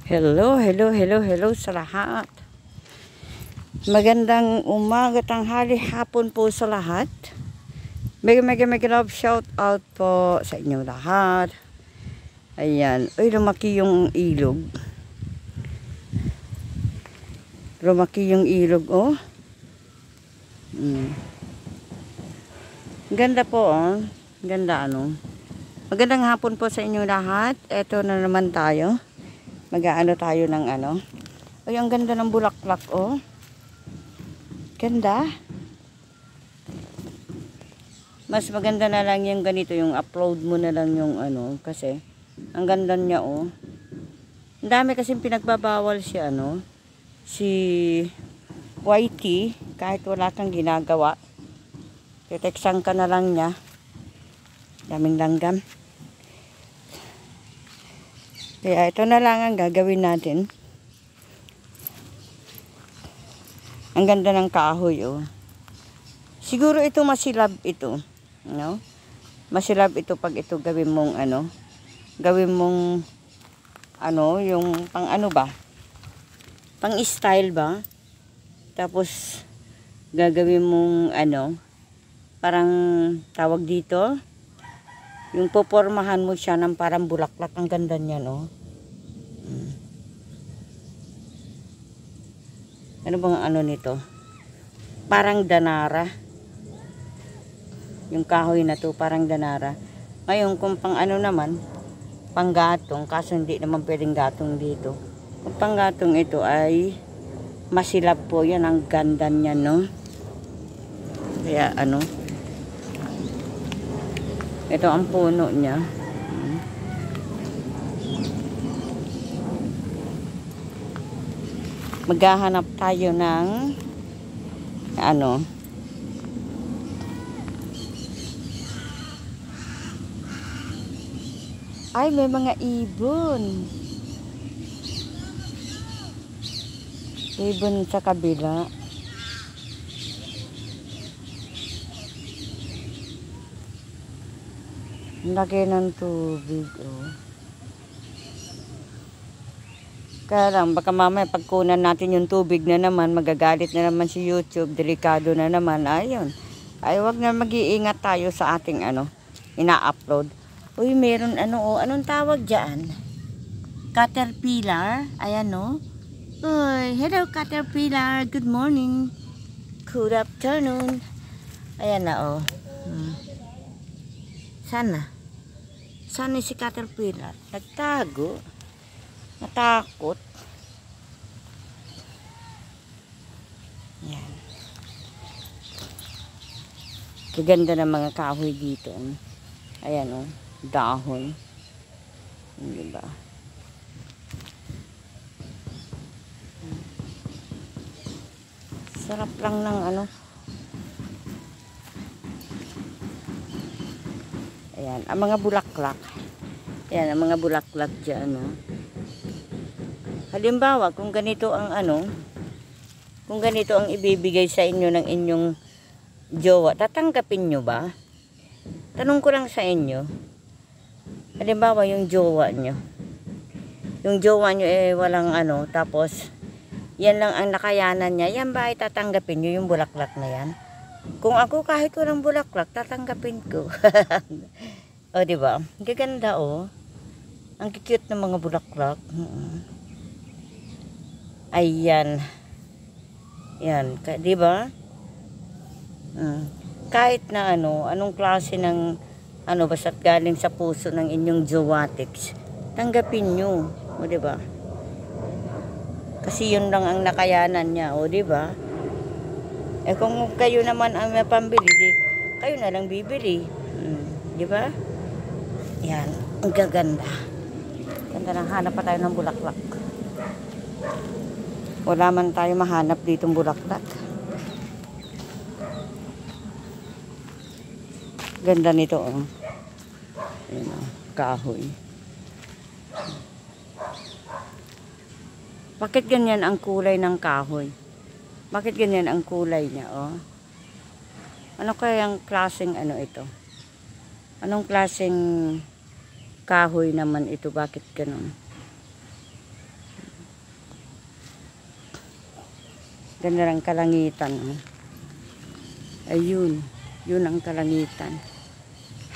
Hello, hello, hello, hello sa lahat. Magandang umaga, tanghali, hapon po sa lahat. Mega love shout out po sa inyong lahat. Ayan, uy, lumaki yung ilog. Lumaki yung ilog, oh. Ganda po, oh. Ganda, ano. Magandang hapon po sa inyong lahat. Eto na naman tayo. Mag-aano tayo ng ano. Ay, ang ganda ng bulaklak, oh. Ganda. Mas maganda na lang yung ganito, yung upload mo na lang yung ano, kasi ang ganda niya, oh. Ang dami kasing pinagbabawal si ano, si YT, kahit wala kang ginagawa. Titeksan ka na lang niya. Daming langgam. Kaya ito na lang ang gagawin natin. Ang ganda ng kahoy, oh. Siguro ito masilab ito, no? Masilab ito pag ito gawin mong ano, gawin mong ano, yung pang ano ba? Pang style ba? Tapos gagawin mong ano, parang tawag dito, yung popormahan mo siya ng parang bulaklak. Ang ganda niya, no? Ano bang ano nito? Parang danara. Yung kahoy na to, parang danara. Ngayon, kung pang ano naman, pang gatong, kaso hindi naman pwedeng gatong dito. Kung pang gatong ito ay masilab po yan. Ang ganda niya, no? Kaya ano, ito ang puno niya. Maghahanap tayo ng ano, ay, may mga ibon. Ibon sa kabila. Laki ng tubig, oh. Kaya lang, baka mamaya pagkunan natin yung tubig na naman, magagalit na naman si YouTube, delikado na naman. Ayun. Ay, wag na, mag-iingat tayo sa ating ano, ina-upload. Uy, meron ano, oh, anong tawag dyan? Caterpillar. Ayan, no? Uy, hello Caterpillar. Good morning. Good afternoon. Ayan na, oh. Sana. Sana si Caterpillar. Nagtago. Natakot. Yan. Kaganda ng mga kahoy dito. Ayan, oh. Dahon. Diba? Sarap lang ng ano. Ayan. Ang mga bulaklak. Ayan. Ang mga bulaklak dyan, oh. Halimbawa, kung ganito ang ano, kung ganito ang ibibigay sa inyo ng inyong jowa, tatanggapin nyo ba? Tanong ko lang sa inyo. Halimbawa, yung jowa nyo. Yung jowa nyo eh walang ano, tapos yan lang ang nakayanan niya. Yan ba ay tatanggapin nyo yung bulaklak na yan? Kung ako kahit walang bulaklak, tatanggapin ko. O, diba? Gaganda, oh. Ang cute ng mga bulaklak. Ayan. Yan, di ba? Kahit na ano, anong klase ng ano, basta't galing sa puso ng inyong jowatics, tanggapin nyo. O, di ba? Kasi yun lang ang nakayanan niya. O, di ba? Eh, kung kayo naman ang may pambili, di, kayo na lang bibili. Di ba? Yan. Ang gaganda. Ganda lang. Hanap pa tayo ng bulaklak. Wala man tayo mahanap ditong bulaklak. Ganda nito, oh. Ayan, oh. Kahoy. Bakit ganyan ang kulay ng kahoy? Bakit ganyan ang kulay niya, oh? Ano kayang klaseng ano ito? Anong klaseng kahoy naman ito? Bakit ganun? Ganda ng kalangitan. Oh. Ayun. Yun ang kalangitan.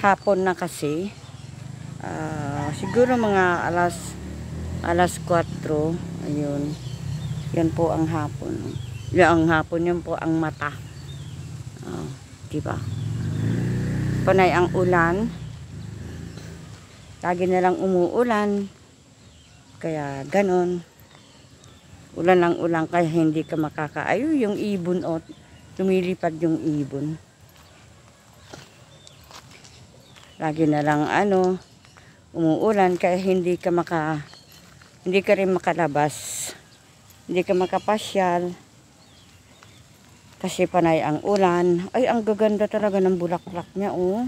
Hapon na kasi. Siguro mga alas 4. Ayun. Yan po ang hapon. Yan ang hapon. Yan po ang mata. Diba? Panay ang ulan. Lagi na lang umuulan. Kaya ganon. Ulan lang ulan kaya hindi ka makakaayo. Yung ibon o lumilipad yung ibon. Lagi na lang umuulan kaya hindi ka rin makalabas. Hindi ka makapasyal. Kasi panay ang ulan. Ay, ang gaganda talaga ng bulaklak niya, oh.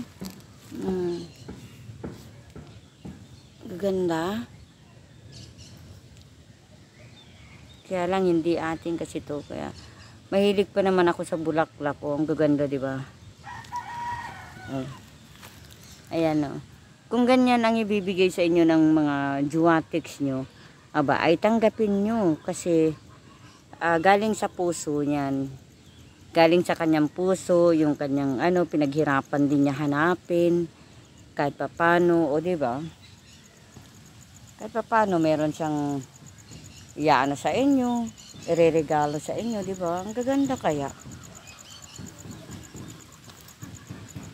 Gaganda. Kaya lang hindi atin kasi to. Kaya mahilig pa naman ako sa bulaklak, oh. Ang gaganda, di ba? Oh. Ayan, oh. Kung ganyan ang ibibigay sa inyo ng mga juwatics nyo, aba, ay tanggapin nyo. Kasi galing sa puso niyan. Galing sa kanyang puso, yung kanyang pinaghirapan din niya hanapin. Kahit papano, o diba? Kahit papano, meron siyang iyaano sa inyo, ireregalo sa inyo, diba? Ang gaganda kaya.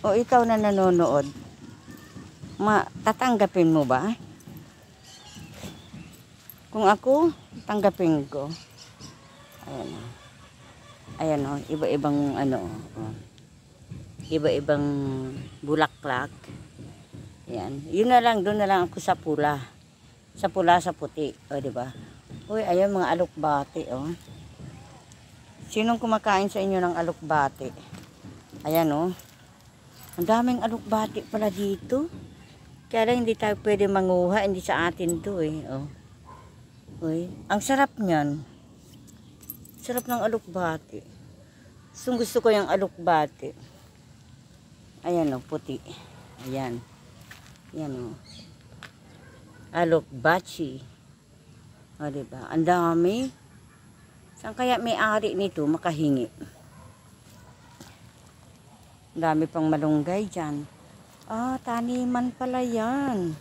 O ikaw na nanonood, tatanggapin mo ba? Kung ako, tanggapin ko. Ayan o. Ayan o, iba-ibang iba-ibang bulaklak. Ayan. Yun na lang, doon na lang ako sa pula. Sa pula, sa puti. O, diba? Uy, ayan mga alokbate, o. Sinong kumakain sa inyo ng alokbate? Ayan, o. Ang daming alokbate pala dito. Kaya lang hindi tayo pwede manguha, hindi sa atin to, eh. O. Uy, ang sarap niyan. Sarap ng alokbate. Gusto ko yung alokbate. Ayan o, puti. Ayan. Ayan o. Alokbachi. O, diba? Ang dami. Saan kaya may-ari nito makahingi? Ang dami pang malunggay dyan. Taniman pala yan.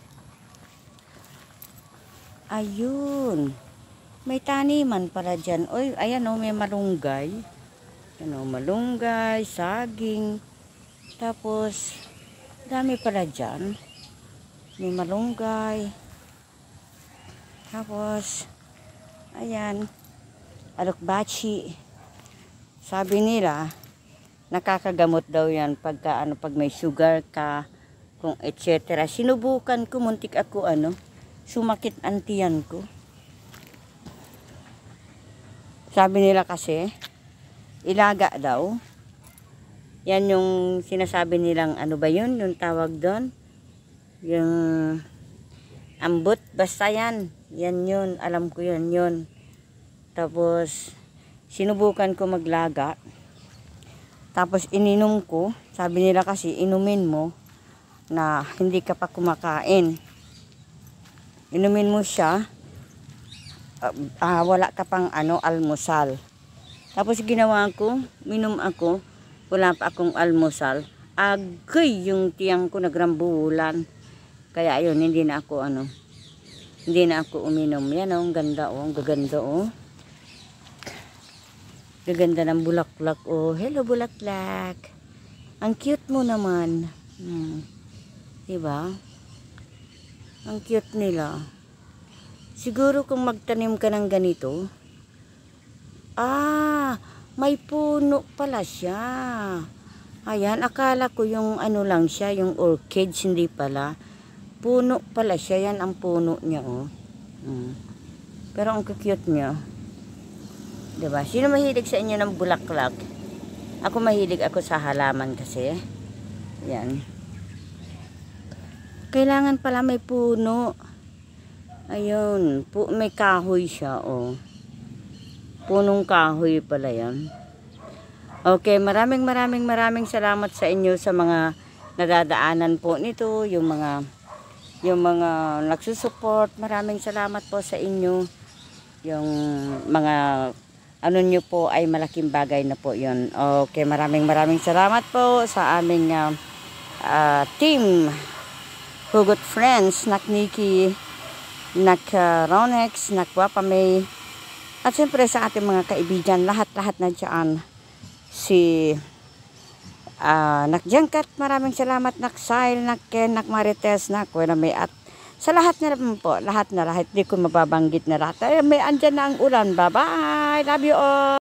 Ayun. May taniman pala dyan. Oy, ayan o, may malunggay. Ayan o, malunggay, saging. Tapos, dami pala dyan. May malunggay. Tapos, ayan, alokbachi. Sabi nila, nakakagamot daw yan pagka, pag may sugar ka, kung etc. Sinubukan ko, muntik ako, sumakit ang tiyan ko. Sabi nila kasi, ilaga daw. Yan yung sinasabi nilang, ba yun? Yung tawag doon? Yung ambot. Basta yan. Yan yun. Alam ko yun. Tapos, sinubukan ko maglaga. Tapos, ininom ko. Sabi nila kasi, inumin mo na hindi ka pa kumakain. Inumin mo siya. Wala ka pang almusal. Tapos ginawa ko, minom ako, wala pa akong almusal. Agay yung tiyang ko nagrambulan. Kaya ayun, hindi na ako uminom. Yan ang ganda ang gaganda Gaganda ng bulaklak Hello bulaklak. Ang cute mo naman. Diba? Ang cute nila. Siguro kung magtanim ka ng ganito, may puno pala siya. Ayan, akala ko yung lang siya, yung orchids, hindi pala. Puno pala siya, yan ang puno niya, Pero ang cute niya. Diba? Sino mahilig sa inyo ng bulaklak? Ako mahilig ako sa halaman kasi. Yan. Kailangan pala may puno. Ayun, may kahoy siya, Punong kahoy pala yan. Okay, maraming salamat sa inyo sa mga nadadaanan po nito, yung mga nagsusupport. Maraming salamat po sa inyo. Yung mga ano nyo po ay malaking bagay na po yun. Okay, maraming salamat po sa aming team Hugot Friends, nak Nikki, nak Ronex, nak Wapamay, at siyempre sa ating mga kaibigan, lahat-lahat na dyan. Si nak Jangkat, maraming salamat, nak Sail, nak Ken, nak Marites, nak Kuya May, at sa lahat na naman po, lahat, di ko mababanggit na lahat. Ay, may andyan na ang ulan. Bye-bye. Love you all.